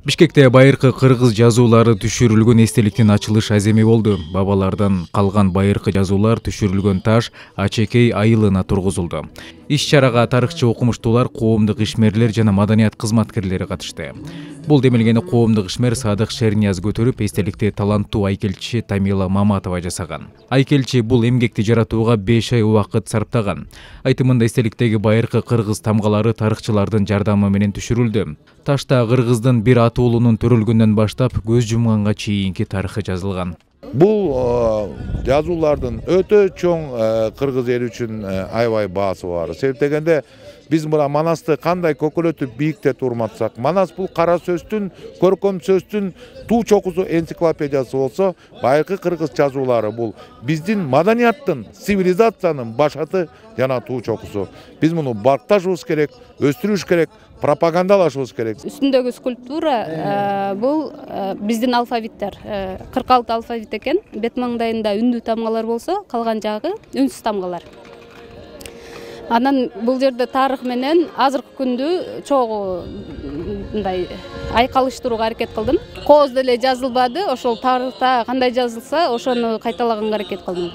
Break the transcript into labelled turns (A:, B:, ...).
A: Бишкекте байыркы кыргыз жазуулары түшүрүлгөн эстеликтин ачылыш аземи болду. Бабалардан калган байыркы жазуулар түшүрүлгөн таш Ачекей айылына тургузулду. Иш-чарага тарыхчы окумуштуулар, коомдук ишмерлер жана маданият кызматкерлери катышты. Бул демилгени коомдук ишмер Садык Шернияз көтөрүп, эстеликти таланттуу айкелчи Тамила Маматова жасаган. Айкелчи бул эмгекти жаратууга 5 ай убакыт сарптаган. Айтымында эстеликтеги байыркы кыргыз тамгалары тарыхчылардын жардамы менен түшүрүлдү. Ташта кыргыздын бир атуулунун төрөлгөндөн баштап көз жумганга чейинки тарыхы жазылган.
B: Бул жазуулардын өтө чоң кыргыз эли үчүн аябай баасы бар. Себеп дегенде биз мына Манасты кандай көкөлөтүп бийикте турматсак, Манас бул кара сөздүн, көркөм сөздүн туу чокусу энциклопедиясы болсо, байыркы кыргыз жазуулары бул биздин маданияттын, цивилизациянын башаты жана туу чокусу. Биз муну бакташыбыз керек, өстүрүш керек, пропагандалашыбыз керек.
C: Үстүндөгү скульптура бул биздин алфавиттер, 46 алфавит экен. Бет маңдайында үндүү тамгалар болсо, калган жагы үнсүз тамгалар. Анан бул жерде тарых менен азыркы күндү чогуу мындай айкалыштырууга аракет кылдым. Кооз деле жазылбады, ошол тарыхта кандай жазылса, ошону кайталаганга аракет кылдым.